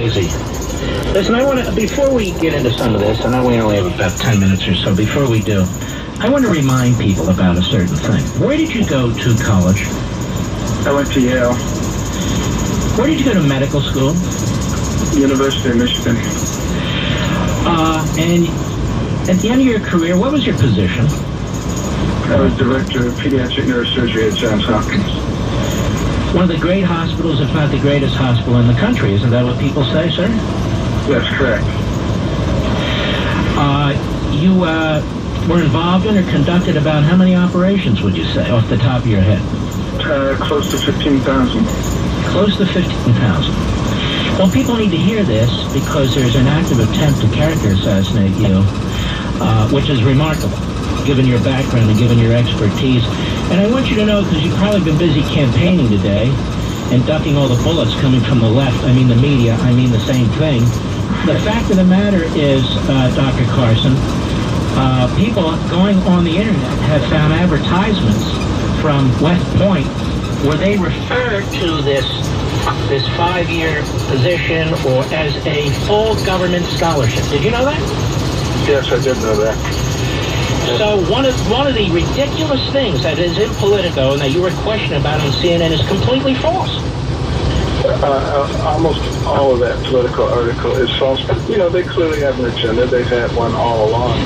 Busy. Listen, I want to, before we get into some of this, I know we only have about 10 minutes or so, before we do, I want to remind people about a certain thing. Where did you go to college? I went to Yale. Where did you go to medical school? University of Michigan. And at the end of your career, what was your position? I was director of pediatric neurosurgery at Johns Hopkins. One of the great hospitals, if not the greatest hospital in the country. Isn't that what people say, sir? That's correct. You were involved in or conducted about how many operations, would you say, off the top of your head? Close to 15,000. Close to 15,000. Well, people need to hear this because there's an active attempt to character assassinate you, which is remarkable, given your background and given your expertise. And I want you to know, because you've probably been busy campaigning today and ducking all the bullets coming from the left, I mean the media, I mean the same thing. The fact of the matter is, Dr. Carson, people going on the internet have found advertisements from West Point where they refer to this 5-year position or as a full government scholarship. Did you know that? Yes, I did know that. So one of the ridiculous things that is in Politico and that you were questioning about on CNN is completely false. Almost all of that Politico article is false. But, they clearly have an agenda. They've had one all along.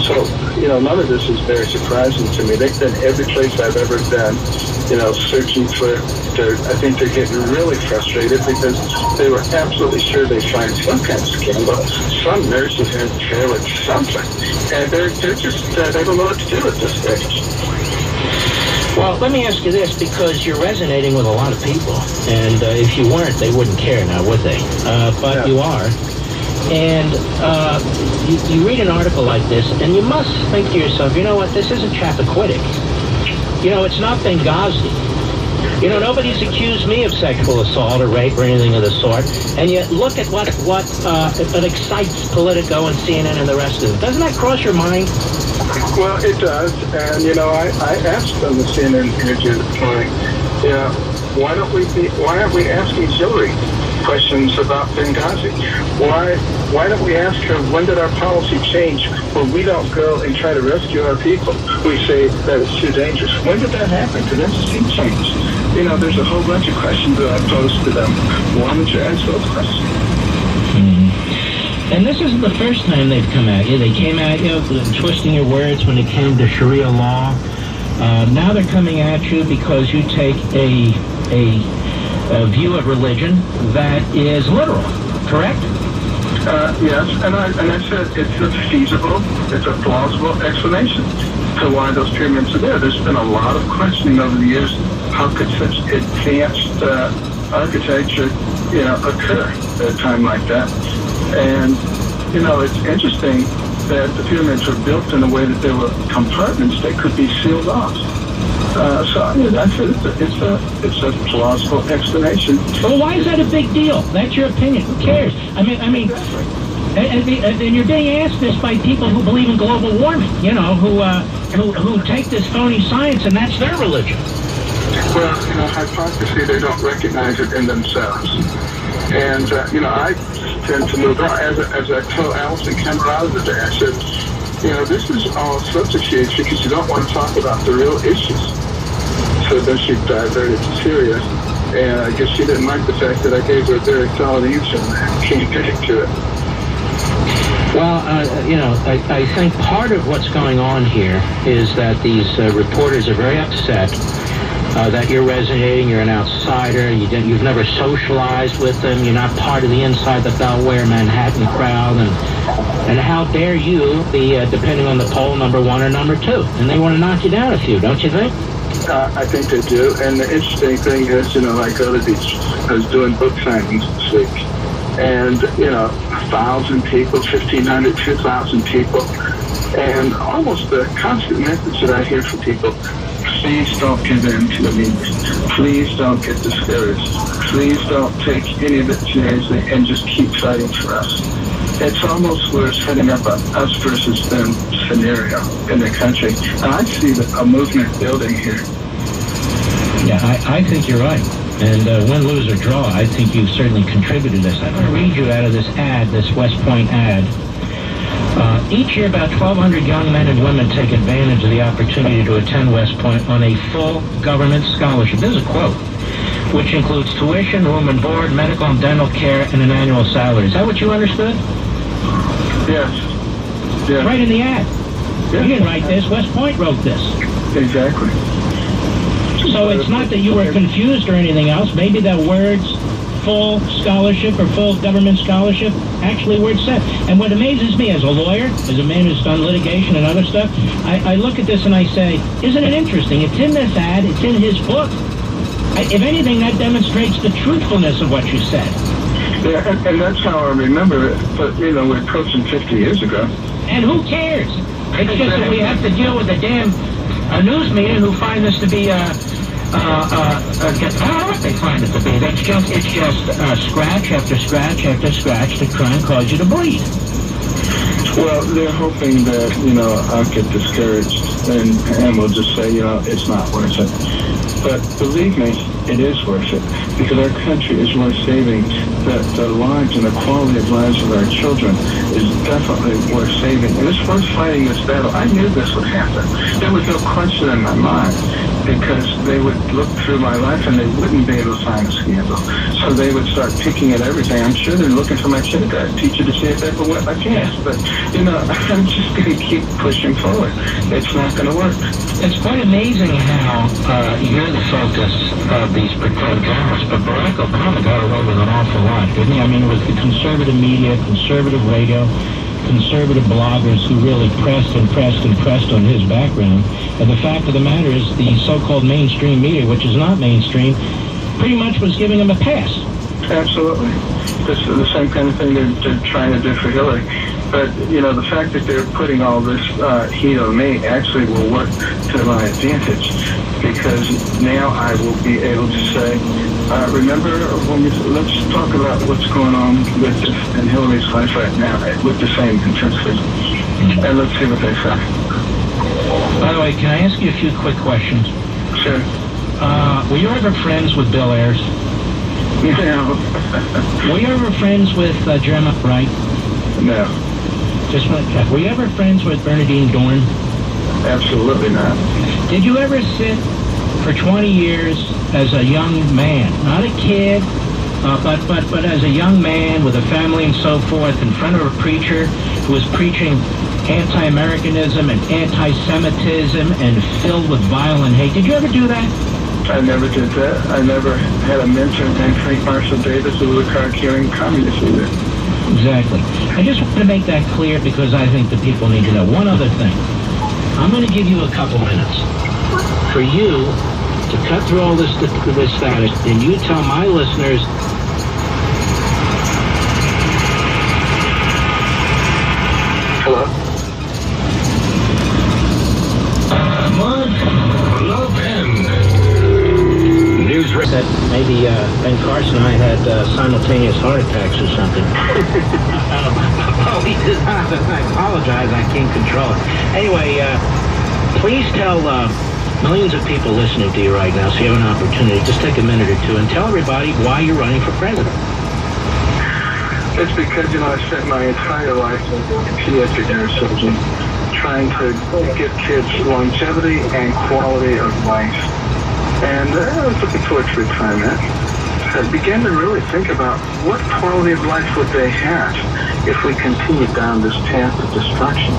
So, none of this is very surprising to me. They've been every place I've ever been, searching for. I think they're getting really frustrated because they were absolutely sure they'd find some kind of scandal, some nurses interfere with something. And they're just, they don't know what to do at this stage. Well, let me ask you this, because you're resonating with a lot of people. And if you weren't, they wouldn't care now, would they? But yeah. You are. And you read an article like this, and you must think to yourself, you know what, this isn't Chappaquiddick. It's not Benghazi. Nobody's accused me of sexual assault or rape or anything of the sort. And yet, look at what excites Politico and CNN and the rest of it. Doesn't that cross your mind? Well, it does. And, I asked them, the CNN interview this morning, why aren't we asking Hillary questions about Benghazi? Why don't we ask her, when did our policy change where we don't go and try to rescue our people? We say that it's too dangerous. When did that happen? Did that change? There's a whole bunch of questions that I posed to them. Why don't you answer those questions? And this isn't the first time they've come at you. They came at you twisting your words when it came to Sharia law. Now they're coming at you because you take a view of religion that is literal, correct? Yes, and I said it's a feasible, it's a plausible explanation to why those pyramids are there. There's been a lot of questioning over the years. How could such advanced architecture, occur at a time like that? And, it's interesting that the pyramids were built in a way that there were compartments that could be sealed off. I said it's a plausible explanation. Well, why is that a big deal? That's your opinion. Who cares? I mean, and you're being asked this by people who believe in global warming. Who take this phony science and that's their religion. Well, hypocrisy, they don't recognize it in themselves. And, I tend to move on. As I told Alison Camerata today, I said, this is all subterfuge because you don't want to talk about the real issues. So then she diverted to Syria, and I guess she didn't like the fact that I gave her a very solid answer and came back to it. Well, I think part of what's going on here is that these reporters are very upset that you're resonating, you're an outsider, you've never socialized with them, you're not part of the inside the Beltway Manhattan crowd, and how dare you be, depending on the poll, number 1 or number 2. And they want to knock you down a few, don't you think? I think they do. And the interesting thing is, I go to I was doing book signings this week, and, 1,000 people, 1,500, 2,000 people, and almost the constant message that I hear from people, please don't give in to the media. Please don't get discouraged. Please don't take any of it seriously and just keep fighting for us. It's almost we're setting up a us versus them scenario in the country. And I see a movement building here. Yeah, I think you're right. And win, lose, or draw, I think you've certainly contributed to this. I'm going to read you out of this ad, this West Point ad. Each year, about 1,200 young men and women take advantage of the opportunity to attend West Point on a full government scholarship. This is a quote, which includes tuition, room and board, medical and dental care, and an annual salary. Is that what you understood? Yes. Yeah. Right in the ad. Yeah. You didn't write this. West Point wrote this. Exactly. So it's not that you were confused or anything else. Maybe the words full scholarship or full government scholarship actually were said. And what amazes me as a lawyer, as a man who's done litigation and other stuff, I look at this and I say, isn't it interesting? It's in this ad. It's in his book. If anything, that demonstrates the truthfulness of what you said. Yeah, and that's how I remember it. But, you know, we're approaching 50 years ago. And who cares? It's just that we have to deal with the damn news media who find this to be I don't know what they find it to be. It's just scratch after scratch after scratch to try and cause you to bleed. Well, they're hoping that, you know, I'll get discouraged and we'll just say, you know, it's not worth it. But believe me, it is worth it, because our country is worth saving. The lives and the quality of lives of our children is definitely worth saving. And it's worth fighting this battle. I knew this would happen. There was no question in my mind, because they would look through my life and they wouldn't be able to find a scandal. So they would start picking at everything. I'm sure they're looking for my kindergarten teacher to see if they ever wet my pants. But, you know, I'm just going to keep pushing forward. It's not going to work. It's quite amazing how you're the focus of these pretend cameras, but Barack Obama got away with an awful lot, didn't he? I mean, it was the conservative media, conservative radio, conservative bloggers who really pressed and pressed and pressed on his background. And the fact of the matter is the so-called mainstream media, which is not mainstream, pretty much was giving him a pass. Absolutely. This is the same kind of thing they're trying to do for Hillary. But, you know, the fact that they're putting all this heat on me actually will work to my advantage, because now I will be able to say, remember, let's talk about what's going on with in Hillary's life right now with the same intensity. And let's see what they say. By the way, can I ask you a few quick questions? Sure. Were you ever friends with Bill Ayers? No. Were you ever friends with Jeremiah Wright? No. Just want to check. Were you ever friends with Bernadine Dorn? Absolutely not. Did you ever sit for 20 years as a young man, not a kid, but as a young man with a family and so forth, in front of a preacher who was preaching anti-Americanism and anti-Semitism and filled with violent hate? Did you ever do that? I never did that. I never had a mentor named Frank Marshall Davis who was a card-carrying communist either. Exactly. I just want to make that clear because I think the people need to know. One other thing. I'm going to give you a couple minutes for you to cut through all this status, and you tell my listeners. Hello? Levin. News That maybe Ben Carson and I had simultaneous heart attacks or something. Oh, he did not. I apologize. I can't control it. Anyway, please tell millions of people listening to you right now, so you have an opportunity. Just take a minute or two and tell everybody why you're running for president. It's because, you know, I spent my entire life as a pediatric neurosurgeon trying to give kids longevity and quality of life. And I was looking forward to retirement. I began to really think about what quality of life would they have if we continued down this path of destruction,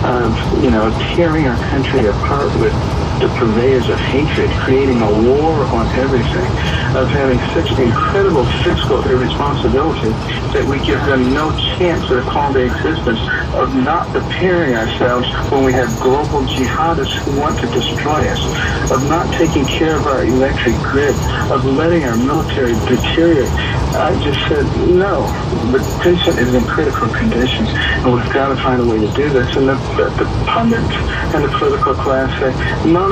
of, you know, tearing our country apart with the purveyors of hatred, creating a war on everything, of having such incredible fiscal irresponsibility that we give them no chance at a quality existence, of not preparing ourselves when we have global jihadists who want to destroy us, of not taking care of our electric grid, of letting our military deteriorate. I just said, no, the patient is in critical condition, and we've got to find a way to do this. And the pundits and the political class say, no,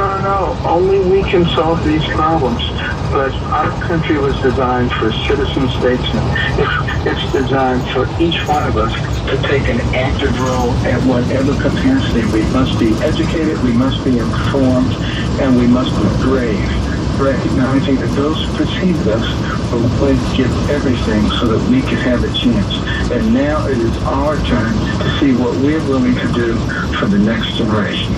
only we can solve these problems. But our country was designed for citizen statesmen. It's designed for each one of us to take an active role at whatever capacity. We must be educated, we must be informed, and we must be brave. recognizing that those who preceded us were willing to give everything so that we could have a chance. And now it is our turn to see what we're willing to do for the next generation.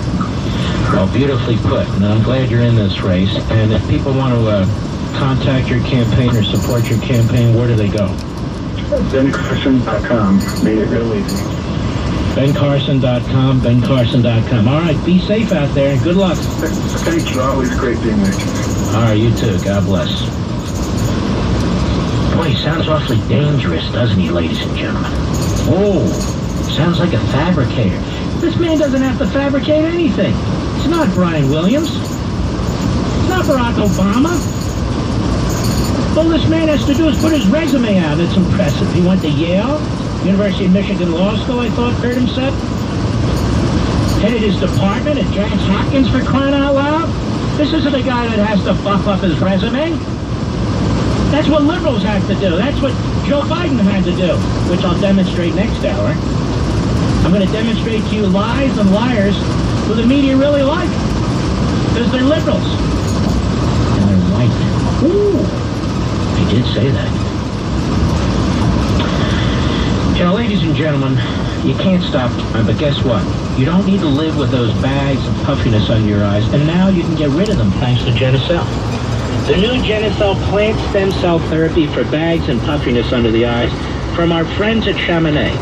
Well, beautifully put. And I'm glad you're in this race. And if people want to contact your campaign or support your campaign, where do they go? BenCarson.com. Made it real easy. BenCarson.com, BenCarson.com. All right, be safe out there and good luck. Thank you. Always great being with you. All right, you too. God bless. Boy, he sounds awfully dangerous, doesn't he, ladies and gentlemen? Oh, sounds like a fabricator. This man doesn't have to fabricate anything. It's not Brian Williams. It's not Barack Obama. All this man has to do is put his resume out. It's impressive. He went to Yale, University of Michigan Law School, I thought Kurt him said. Headed his department at Johns Hopkins, for crying out loud. This isn't a guy that has to buff up his resume. That's what liberals have to do. That's what Joe Biden had to do, which I'll demonstrate next hour. I'm going to demonstrate to you lies and liars who the media really like. Because they're liberals. And they're white. Ooh, I did say that. You know, ladies and gentlemen, you can't stop, but guess what? You don't need to live with those bags of puffiness under your eyes, and now you can get rid of them thanks to Genicel. The new Genicel plant stem cell therapy for bags and puffiness under the eyes from our friends at Chamonix.